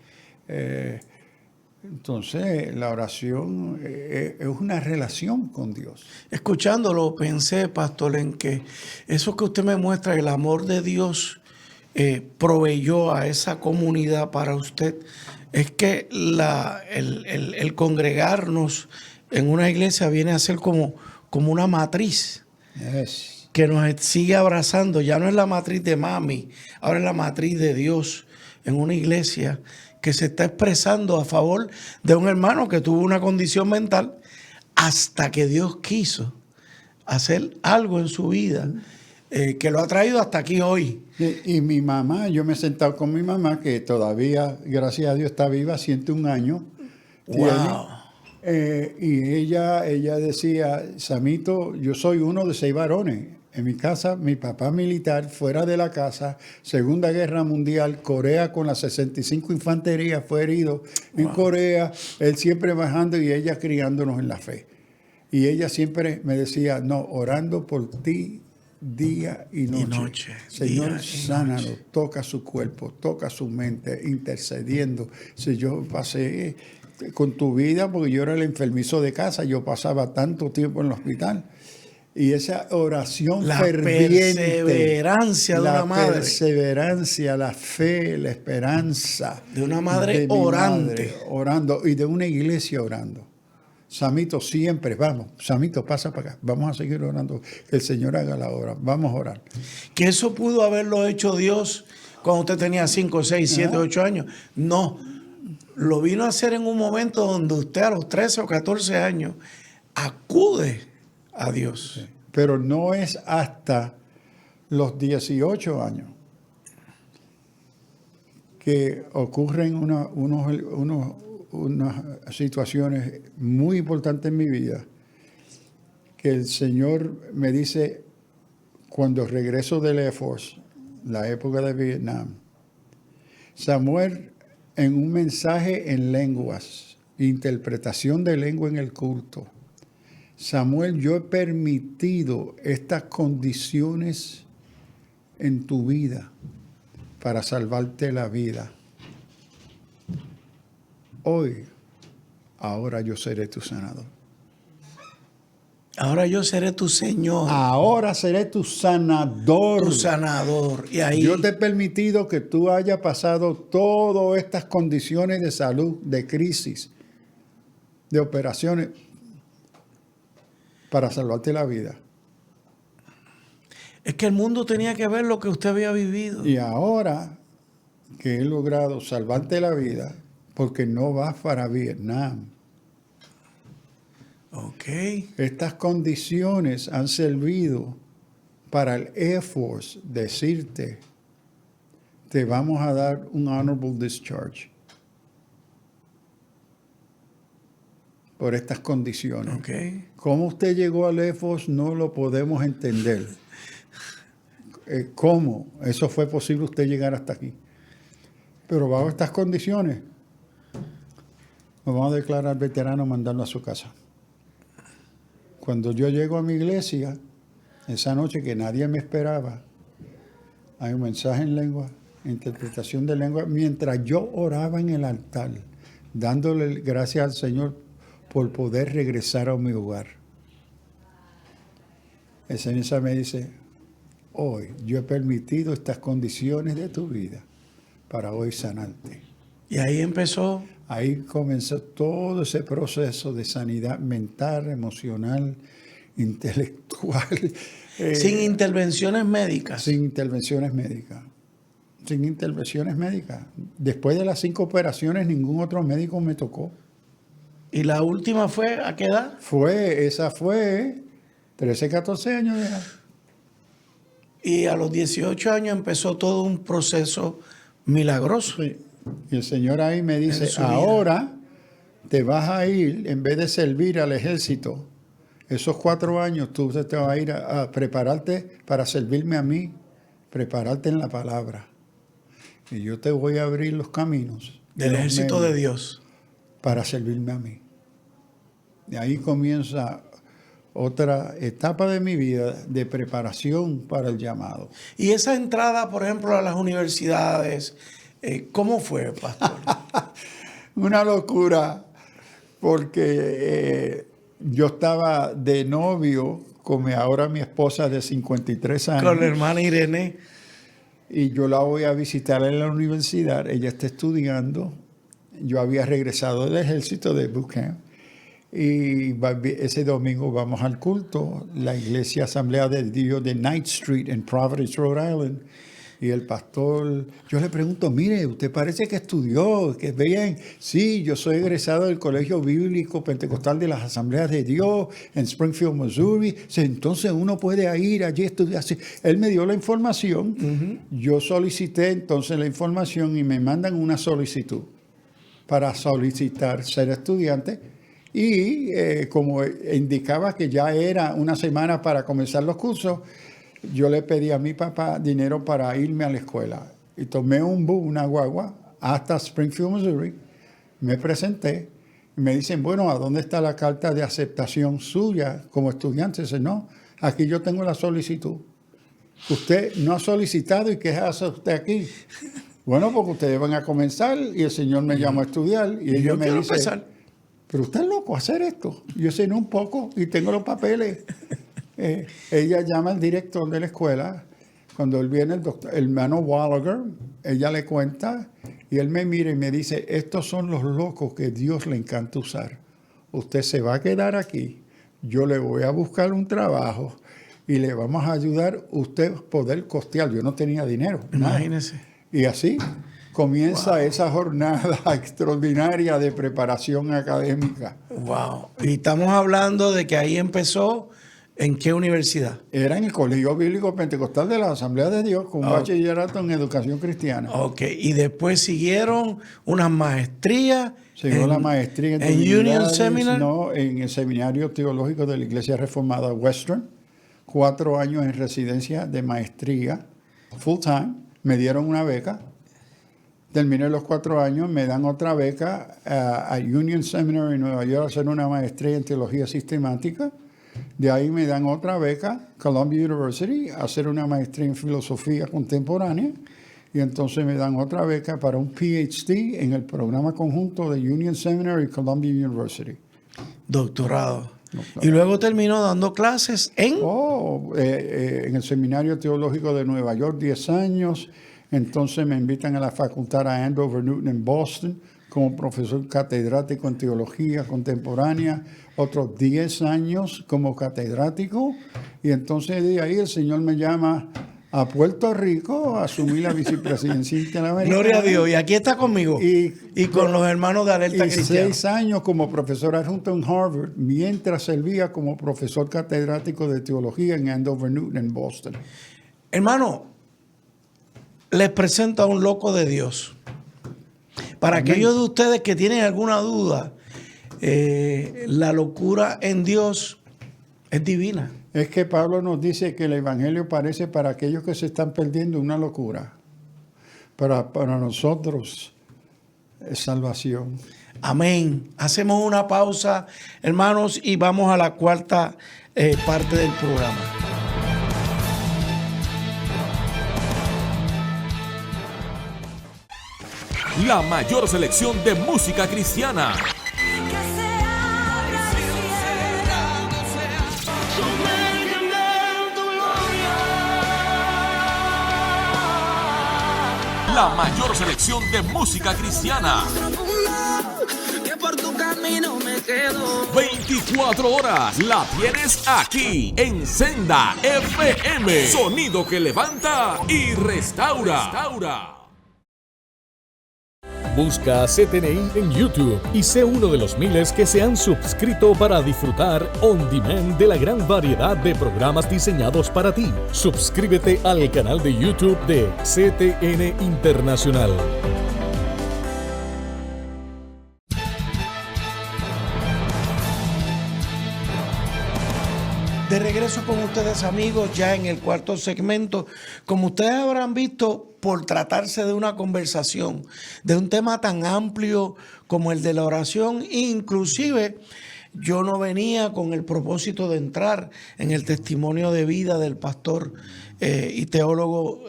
Entonces, la oración es una relación con Dios. Escuchándolo, pensé, pastor, en que eso que usted me muestra, el amor de Dios proveyó a esa comunidad para usted, es que el congregarnos en una iglesia viene a ser como una matriz. Yes. Que nos sigue abrazando. Ya no es la matriz de mami, ahora es la matriz de Dios en una iglesia que se está expresando a favor de un hermano que tuvo una condición mental hasta que Dios quiso hacer algo en su vida que lo ha traído hasta aquí hoy. Y mi mamá, yo me he sentado con mi mamá, que todavía, gracias a Dios, está viva, 101 años. Wow. Y ella decía, Samito, yo soy uno de 6 varones. En mi casa, mi papá militar, fuera de la casa, Segunda Guerra Mundial, Corea con la 65 Infantería, fue herido en Corea, él siempre bajando y ella criándonos en la fe. Y ella siempre me decía, no, orando por ti día y noche. Señor, sánalo, toca su cuerpo, toca su mente, intercediendo. Si yo pasé con tu vida, porque yo era el enfermizo de casa, yo pasaba tanto tiempo en el hospital. Y esa oración ferviente, perseverancia de una madre. La perseverancia, la fe, la esperanza. De una madre orante. Madre, orando y de una iglesia orando. Samito siempre, vamos, Samito pasa para acá, vamos a seguir orando, que el Señor haga la obra, vamos a orar. Que eso pudo haberlo hecho Dios cuando usted tenía 5, 6, 7, 8 años. No, lo vino a hacer en un momento donde usted a los 13 o 14 años acude a Dios. Sí. Pero no es hasta los 18 años que ocurren unas situaciones muy importantes en mi vida, que el Señor me dice, cuando regreso del Air Force, la época de Vietnam, Samuel, en un mensaje en lenguas, interpretación de lengua en el culto, Samuel, yo he permitido estas condiciones en tu vida para salvarte la vida. Hoy, ahora yo seré tu sanador. Ahora yo seré tu Señor. Ahora seré tu sanador. Tu sanador. Y ahí yo te he permitido que tú hayas pasado todas estas condiciones de salud, de crisis, de operaciones, para salvarte la vida. Es que el mundo tenía que ver lo que usted había vivido. Y ahora que he logrado salvarte la vida, porque no vas para Vietnam. Ok. Estas condiciones han servido para el Air Force decirte, te vamos a dar un honorable discharge por estas condiciones. Ok. ¿Cómo usted llegó a Lefos? No lo podemos entender. ¿Cómo eso fue posible usted llegar hasta aquí? Pero bajo estas condiciones, nos vamos a declarar veterano, mandarlo a su casa. Cuando yo llego a mi iglesia, esa noche que nadie me esperaba, hay un mensaje en lengua, interpretación de lengua, mientras yo oraba en el altar, dándole gracias al Señor por poder regresar a mi hogar. Ese mensaje me dice, hoy yo he permitido estas condiciones de tu vida para hoy sanarte. Y ahí empezó. Ahí comenzó todo ese proceso de sanidad mental, emocional, intelectual. Sin intervenciones médicas. Sin intervenciones médicas. Sin intervenciones médicas. Después de las 5 operaciones, ningún otro médico me tocó. ¿Y la última fue a qué edad? Esa fue 13, 14 años de edad. Y a los 18 años empezó todo un proceso milagroso. Sí. Y el Señor ahí me dice, En su vida. ahora te vas a ir, en vez de servir al ejército, esos 4 años tú te vas a ir a prepararte para servirme a mí, prepararte en la palabra. Y yo te voy a abrir los caminos Del los ejército medios de Dios. para servirme a mí. Y ahí comienza otra etapa de mi vida de preparación para el llamado. Y esa entrada, por ejemplo, a las universidades, ¿cómo fue, pastor? Una locura, porque yo estaba de novio con ahora mi esposa de 53 años. Con la hermana Irene. Y yo la voy a visitar en la universidad. Ella está estudiando. Yo había regresado del ejército de boot camp. Y ese domingo vamos al culto, la iglesia Asamblea de Dios de Knight Street en Providence, Rhode Island. Y el pastor, yo le pregunto, mire, usted parece que estudió, que bien. Sí, yo soy egresado del Colegio Bíblico Pentecostal de las Asambleas de Dios en Springfield, Missouri. Entonces uno puede ir allí a estudiar. Él me dio la información, yo solicité entonces la información y me mandan una solicitud para solicitar ser estudiante. Y como indicaba que ya era una semana para comenzar los cursos, yo le pedí a mi papá dinero para irme a la escuela. Y tomé una guagua hasta Springfield, Missouri. Me presenté. Y me dicen, bueno, ¿a dónde está la carta de aceptación suya como estudiante? Dice, no, aquí yo tengo la solicitud. Usted no ha solicitado y ¿qué hace usted aquí? Bueno, porque ustedes van a comenzar y el Señor me llamó a estudiar. Y ella me dice, pero usted es loco hacer esto. Yo sé, no, un poco, y tengo los papeles. Ella llama al director de la escuela. Cuando él viene, el hermano Wallager, ella le cuenta y él me mira y me dice, estos son los locos que Dios le encanta usar. Usted se va a quedar aquí, yo le voy a buscar un trabajo y le vamos a ayudar usted poder costear. Yo no tenía dinero. Imagínese. Nada. Y así comienza esa jornada extraordinaria de preparación académica. Wow. Y estamos hablando de que ahí empezó. ¿En qué universidad? Era en el Colegio Bíblico Pentecostal de la Asamblea de Dios, con un bachillerato en educación cristiana. Ok, y después siguieron unas maestrías. Siguió la maestría en Union Seminary. No, en el Seminario Teológico de la Iglesia Reformada Western. 4 años en residencia de maestría, full time. Me dieron una beca. Terminé los 4 años, me dan otra beca a Union Seminary en Nueva York a hacer una maestría en teología sistemática. De ahí me dan otra beca, Columbia University, a hacer una maestría en filosofía contemporánea. Y entonces me dan otra beca para un PhD en el programa conjunto de Union Seminary y Columbia University. Doctorado. Y luego terminó dando clases en... En el Seminario Teológico de Nueva York, 10 años. Entonces me invitan a la facultad a Andover Newton en Boston como profesor catedrático en teología contemporánea, otros 10 años como catedrático, y entonces de ahí el Señor me llama a Puerto Rico a asumir la vicepresidencia interamericana. Gloria a Dios, y aquí está conmigo, y con los hermanos de Alerta Cristiana. 6 años como profesor adjunto en Harvard, mientras servía como profesor catedrático de teología en Andover Newton en Boston. Hermano, les presento a un loco de Dios. Para Amén. aquellos de ustedes que tienen alguna duda, la locura en Dios es divina. Es que Pablo nos dice que el Evangelio parece para aquellos que se están perdiendo una locura. Para nosotros es salvación. Amén. Hacemos una pausa, hermanos, y vamos a la cuarta parte del programa. La mayor selección de música cristiana. La mayor selección de música cristiana. 24 horas la tienes aquí en Senda FM. Sonido que levanta y restaura. Busca CTNI en YouTube y sé uno de los miles que se han suscrito para disfrutar on demand de la gran variedad de programas diseñados para ti. Suscríbete al canal de YouTube de CTN Internacional. De regreso con ustedes, amigos, ya en el cuarto segmento. Como ustedes habrán visto, por tratarse de una conversación, de un tema tan amplio como el de la oración, inclusive yo no venía con el propósito de entrar en el testimonio de vida del pastor y teólogo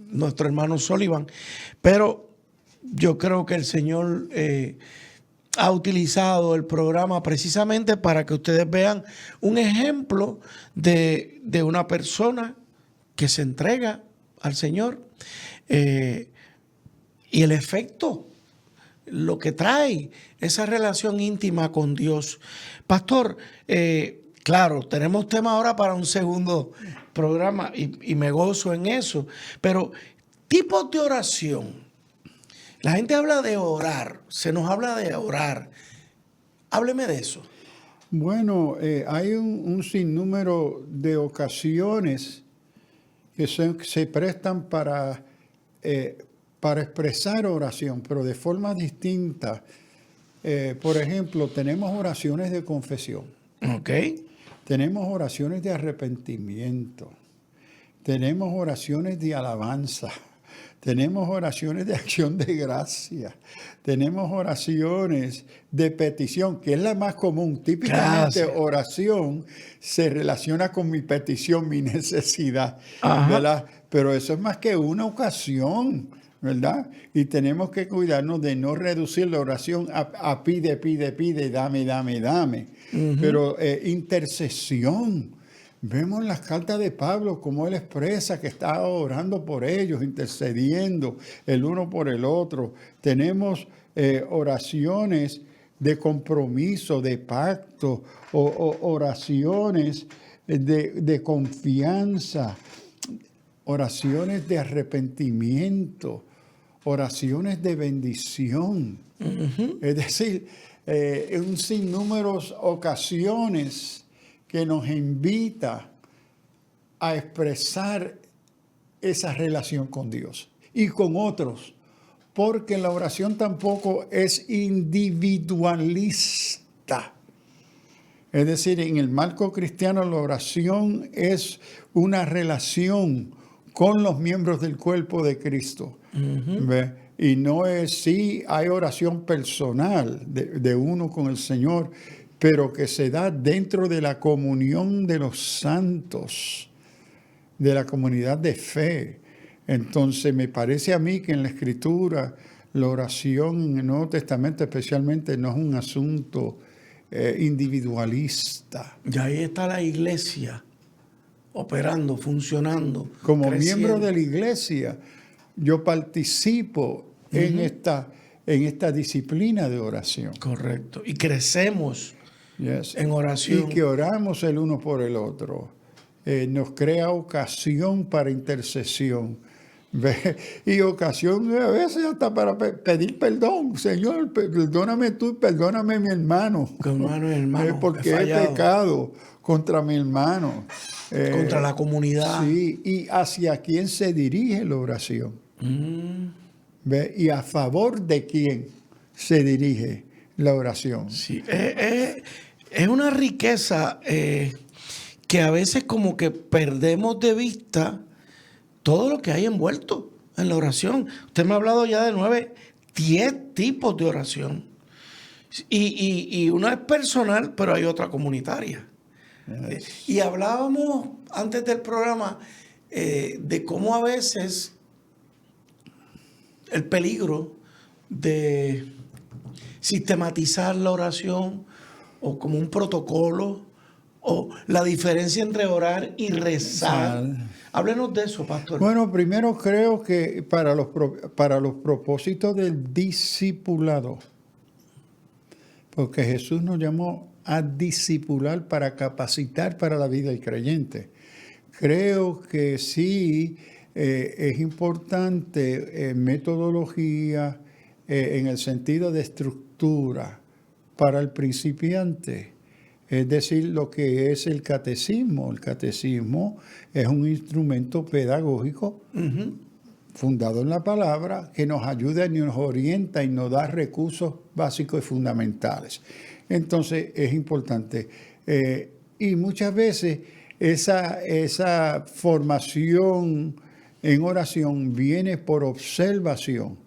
nuestro hermano Sullivan, pero yo creo que el Señor ha utilizado el programa precisamente para que ustedes vean un ejemplo de una persona que se entrega al Señor y el efecto, lo que trae esa relación íntima con Dios. Pastor, claro, tenemos tema ahora para un segundo programa y me gozo en eso, pero tipos de oración. La gente habla de orar, se nos habla de orar. Hábleme de eso. Bueno, hay un sinnúmero de ocasiones que se prestan para expresar oración, pero de forma distinta. Por ejemplo, tenemos oraciones de confesión. Ok. Tenemos oraciones de arrepentimiento. Tenemos oraciones de alabanza. Tenemos oraciones de acción de gracia. Tenemos oraciones de petición, que es la más común. Típicamente Gracias. oración se relaciona con mi petición, mi necesidad, Ajá. ¿verdad? Pero eso es más que una ocasión, ¿verdad? Y tenemos que cuidarnos de no reducir la oración a pide, pide, pide, dame, dame, dame. Pero intercesión. Vemos las cartas de Pablo, como él expresa que está orando por ellos, intercediendo el uno por el otro. Tenemos oraciones de compromiso, de pacto, o oraciones de confianza, oraciones de arrepentimiento, oraciones de bendición. Es decir, un sinnúmero de ocasiones que nos invita a expresar esa relación con Dios y con otros, porque la oración tampoco es individualista. Es decir, en el marco cristiano la oración es una relación con los miembros del cuerpo de Cristo. ¿Ve? Y no es, sí, hay oración personal de uno con el Señor, pero que se da dentro de la comunión de los santos, de la comunidad de fe. Entonces, me parece a mí que en la Escritura, la oración en el Nuevo Testamento especialmente no es un asunto individualista. Y ahí está la iglesia operando, funcionando. Como creciendo. miembro de la iglesia, yo participo en esta disciplina de oración. Correcto. Y crecemos Yes. en oración. Y que oramos el uno por el otro. Nos crea ocasión para intercesión. ¿Ve? Y ocasión a veces hasta para pedir perdón. Señor, perdóname tú y perdóname mi hermano. Hermano, Porque he he fallado pecado contra mi hermano. contra la comunidad. Sí, y hacia quién se dirige la oración. ¿Ve? Y a favor de quién se dirige la oración. Sí, es una riqueza que a veces como que perdemos de vista todo lo que hay envuelto en la oración. Usted me ha hablado ya de 10 tipos de oración. Y una es personal, pero hay otra comunitaria. Y hablábamos antes del programa de cómo a veces el peligro de sistematizar la oración o como un protocolo o la diferencia entre orar y rezar. Háblenos de eso, pastor. Bueno, primero creo que para los propósitos del discipulado, porque Jesús nos llamó a discipular para capacitar para la vida del creyente. Creo que sí es importante metodología en el sentido de estructura para el principiante. Es decir, lo que es el catecismo. El catecismo es un instrumento pedagógico fundado en la palabra que nos ayuda y nos orienta y nos da recursos básicos y fundamentales. Entonces es importante. Y muchas veces esa formación en oración viene por observación.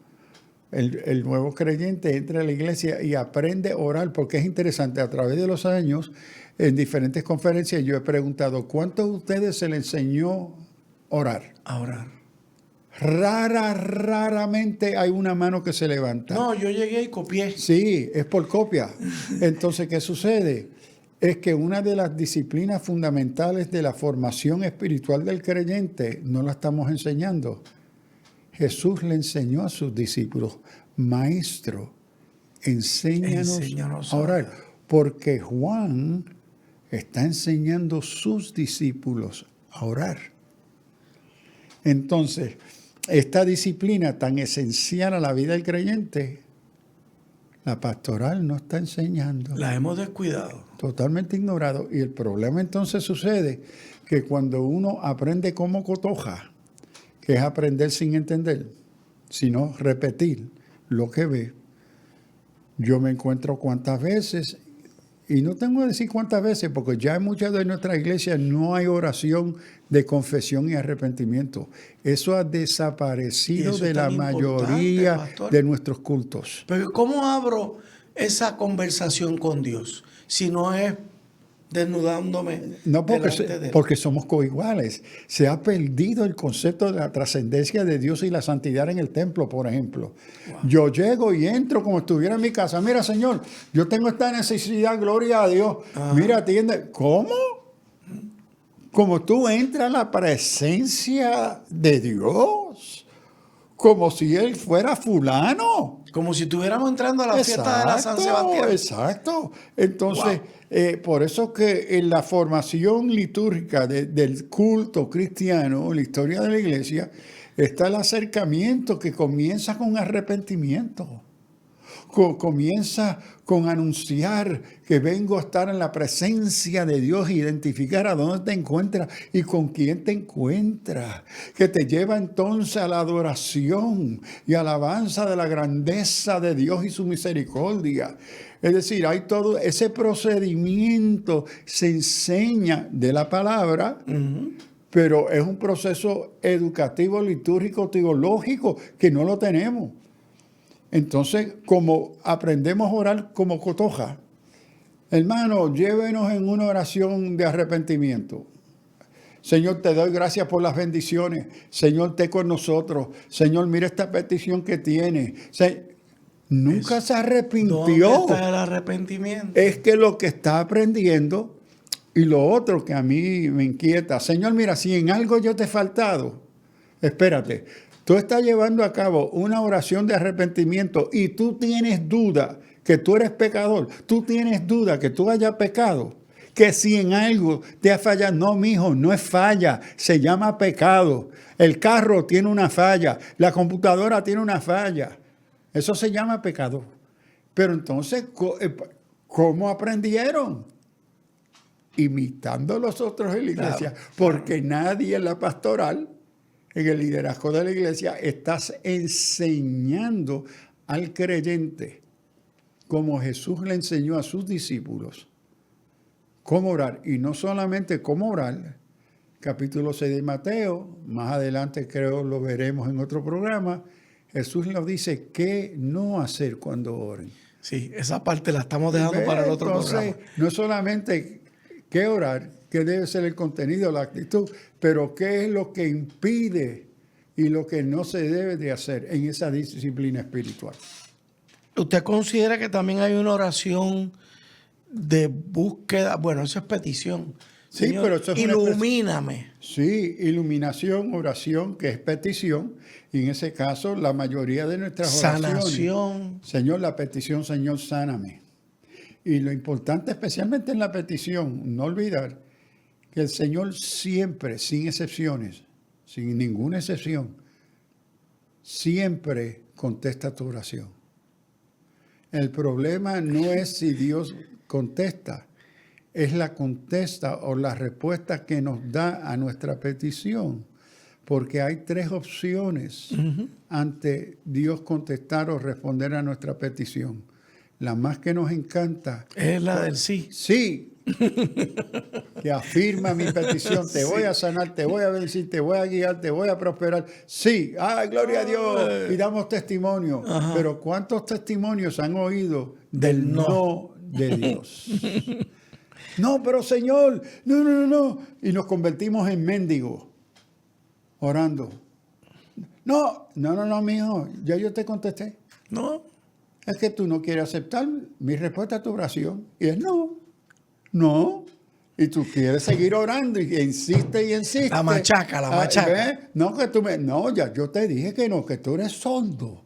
El nuevo creyente entra a la iglesia y aprende a orar, porque es interesante. A través de los años, en diferentes conferencias, yo he preguntado, ¿cuántos de ustedes se les enseñó orar? A orar. Raramente hay una mano que se levanta. No, yo llegué y copié. Sí, es por copia. Entonces, ¿qué sucede? Es que una de las disciplinas fundamentales de la formación espiritual del creyente no la estamos enseñando. Jesús le enseñó a sus discípulos, Maestro, enséñanos a orar. Porque Juan está enseñando a sus discípulos a orar. Entonces, esta disciplina tan esencial a la vida del creyente, la pastoral no está enseñando. La hemos descuidado. Totalmente ignorado. Y el problema entonces sucede que cuando uno aprende como cotoja, que es aprender sin entender, sino repetir lo que ve, yo me encuentro cuántas veces, y no tengo que decir cuántas veces, porque ya en muchas de nuestras iglesias no hay oración de confesión y arrepentimiento. Eso ha desaparecido eso de la mayoría de nuestros cultos. Pero ¿cómo abro esa conversación con Dios si no es desnudándome? No, delante de Él? porque somos coiguales. Se ha perdido el concepto de la trascendencia de Dios y la santidad en el templo, por ejemplo. Wow. Yo llego y entro como si estuviera en mi casa. Mira, Señor, yo tengo esta necesidad, gloria a Dios. Ajá. Mira, atiende. ¿Cómo? Como tú entras a la presencia de Dios, como si Él fuera fulano. Como si estuviéramos entrando a la fiesta de la San Sebastián. Exacto. Entonces, por eso que en la formación litúrgica del culto cristiano, la historia de la iglesia, está el acercamiento que comienza con arrepentimiento. Comienza con anunciar que vengo a estar en la presencia de Dios, identificar a dónde te encuentras y con quién te encuentras, que te lleva entonces a la adoración y alabanza de la grandeza de Dios y su misericordia. Es decir, hay todo ese procedimiento, se enseña de la palabra, pero es un proceso educativo, litúrgico, teológico que no lo tenemos. Entonces, como aprendemos a orar como cotoja, hermano, llévenos en una oración de arrepentimiento. Señor, te doy gracias por las bendiciones. Señor, te con nosotros. Señor, mira esta petición que tiene. Nunca se arrepintió. ¿Dónde está el arrepentimiento? Es que lo que está aprendiendo y lo otro que a mí me inquieta. Señor, mira, si en algo yo te he faltado, espérate. Tú estás llevando a cabo una oración de arrepentimiento y tú tienes duda que tú eres pecador. Tú tienes duda que tú hayas pecado. que si en algo te ha fallado, no, mijo, no es falla, se llama pecado. El carro tiene una falla, la computadora tiene una falla. Eso se llama pecado. Pero entonces, ¿cómo aprendieron? Imitando a los otros en la iglesia, porque nadie en la pastoral, en el liderazgo de la iglesia, estás enseñando al creyente como Jesús le enseñó a sus discípulos cómo orar. Y no solamente cómo orar, capítulo 6 de Mateo, más adelante creo lo veremos en otro programa, Jesús nos dice qué no hacer cuando oren. Sí, esa parte la estamos dejando para el otro programa. No solamente qué orar, qué debe ser el contenido, la actitud, pero qué es lo que impide y lo que no se debe de hacer en esa disciplina espiritual. ¿Usted considera que también hay una oración de búsqueda? Bueno, eso es petición. Sí, Señor, pero eso es ilumíname. Sí, iluminación, oración, que es petición. Y en ese caso, la mayoría de nuestras oraciones. Sanación. Señor, la petición, Señor, sáname. Y lo importante, especialmente en la petición, no olvidar que el Señor siempre, sin excepciones, sin ninguna excepción, siempre contesta tu oración. El problema no es si Dios contesta, es la contesta o la respuesta que nos da a nuestra petición. Porque hay tres opciones ante Dios contestar o responder a nuestra petición. La más que nos encanta Es la del sí. Sí, que afirma mi petición, te voy a sanar, te voy a bendecir, te voy a guiar, te voy a prosperar. Sí, gloria a Dios, y damos testimonio. Ajá. Pero ¿cuántos testimonios han oído del no de Dios? No, pero Señor, no. Y nos convertimos en mendigos, orando. No, mijo, ya yo te contesté. No. Es que tú no quieres aceptar mi respuesta a tu oración. Y es no. Y tú quieres seguir orando y insiste. La machaca. No, ya yo te dije que no, que tú eres sordo.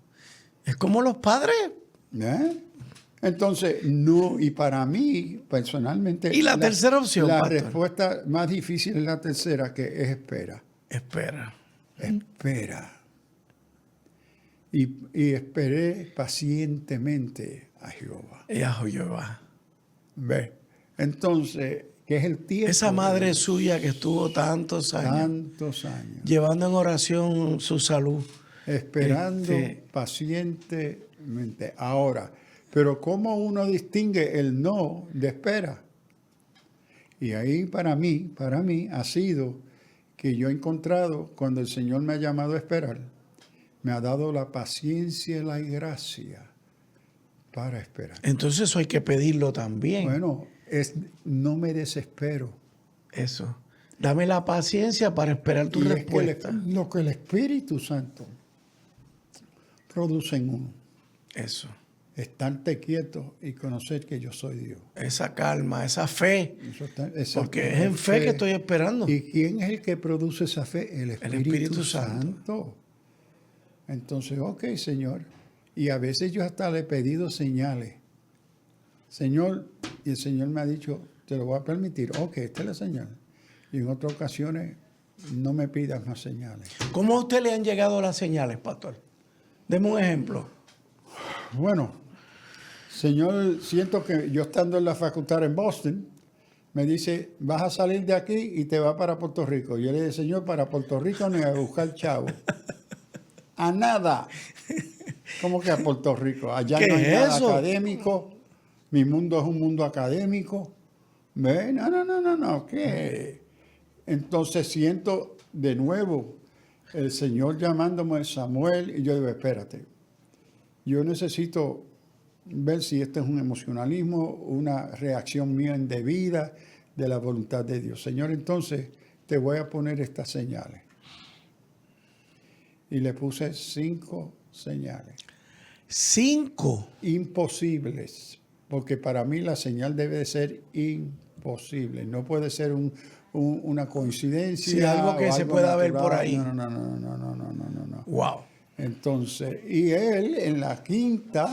Es como los padres. Entonces, no, y para mí, personalmente... ¿Y la tercera opción, La pastor? respuesta más difícil es la tercera, que es espera. Espera. Y esperé pacientemente a Jehová. Y a Jehová. ¿Ve? Entonces, ¿qué es el tiempo? Esa madre suya que estuvo tantos años. Llevando en oración su salud. Esperando pacientemente. Ahora, pero ¿cómo uno distingue el no de espera? Y ahí para mí ha sido que yo he encontrado, cuando el Señor me ha llamado a esperar, me ha dado la paciencia y la gracia para esperar. Entonces eso hay que pedirlo también. Bueno, no me desespero. Eso. Dame la paciencia para esperar tu respuesta. Lo que el Espíritu Santo produce en uno. Eso. Estarte quieto y conocer que yo soy Dios. Esa calma, esa fe. Porque es en fe que estoy esperando. ¿Y quién es el que produce esa fe? El Espíritu Santo. Entonces, ok, Señor. Y a veces yo hasta le he pedido señales. Señor, y el Señor me ha dicho, te lo voy a permitir. Ok, esta es la señal. Y en otras ocasiones, no me pidas más señales. ¿Cómo a usted le han llegado las señales, pastor? Deme un ejemplo. Bueno, Señor, siento que yo estando en la facultad en Boston, me dice, vas a salir de aquí y te vas para Puerto Rico. Yo le dije, Señor, para Puerto Rico ni a buscar chavo. A nada. ¿Cómo que a Puerto Rico? Allá no hay nada académico. Mi mundo es un mundo académico. ¿Ve? No. ¿Qué? Entonces siento de nuevo el Señor llamándome Samuel y yo digo, espérate. Yo necesito ver si esto es un emocionalismo, una reacción mía indebida de la voluntad de Dios. Señor, entonces te voy a poner estas señales. Y le puse 5 señales. 5. Imposibles. Porque para mí la señal debe de ser imposible. No puede ser una coincidencia. Sí, algo que se pueda ver por ahí. No. Wow. Entonces, y él en la 5ª,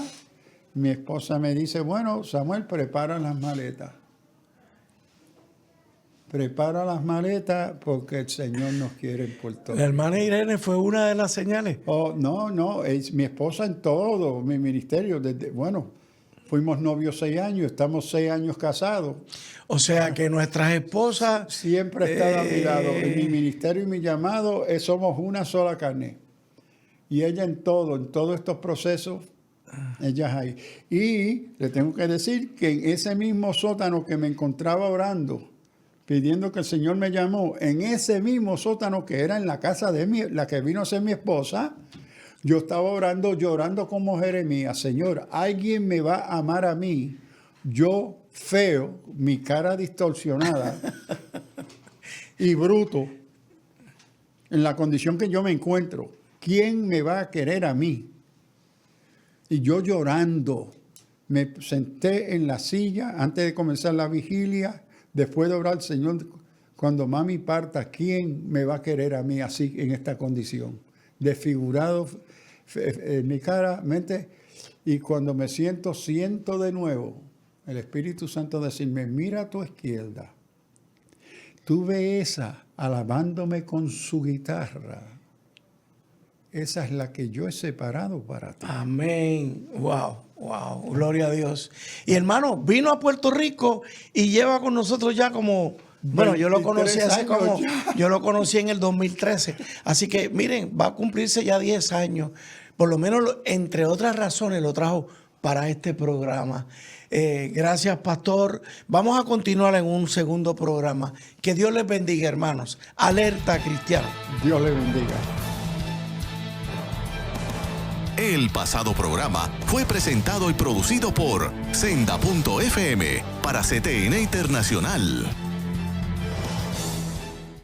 mi esposa me dice, bueno, Samuel, prepara las maletas. prepara las maletas porque el Señor nos quiere en Puerto La Rico. hermana Irene fue una de las señales. Oh, no, es mi esposa en todo, mi ministerio. Fuimos novios 6 años, estamos 6 años casados. O sea que nuestras esposas... Siempre ha estado a mi lado. En mi ministerio y mi llamado somos una sola carne. Y ella en todos estos procesos, ella es ahí. Y le tengo que decir que en ese mismo sótano que me encontraba orando, pidiendo que el Señor me llamó, en ese mismo sótano que era en la casa de la que vino a ser mi esposa, yo estaba orando, llorando como Jeremías. Señor, alguien me va a amar a mí. Yo feo, mi cara distorsionada y bruto, en la condición que yo me encuentro. ¿Quién me va a querer a mí? Y yo llorando, me senté en la silla antes de comenzar la vigilia, después de orar, Señor, cuando mami parta, ¿quién me va a querer a mí así en esta condición? Desfigurado en mi cara, mente, y cuando me siento de nuevo el Espíritu Santo decirme, mira a tu izquierda, tú ves esa alabándome con su guitarra, esa es la que yo he separado para ti. Amén. Wow, gloria a Dios. Y hermano, vino a Puerto Rico y lleva con nosotros ya como... Bueno, yo lo conocí yo lo conocí en el 2013. Así que, miren, va a cumplirse ya 10 años. Por lo menos, entre otras razones, lo trajo para este programa. Gracias, pastor. Vamos a continuar en un segundo programa. Que Dios les bendiga, hermanos. Alerta Cristiano. Dios le bendiga. El pasado programa fue presentado y producido por Senda.fm para CTN Internacional.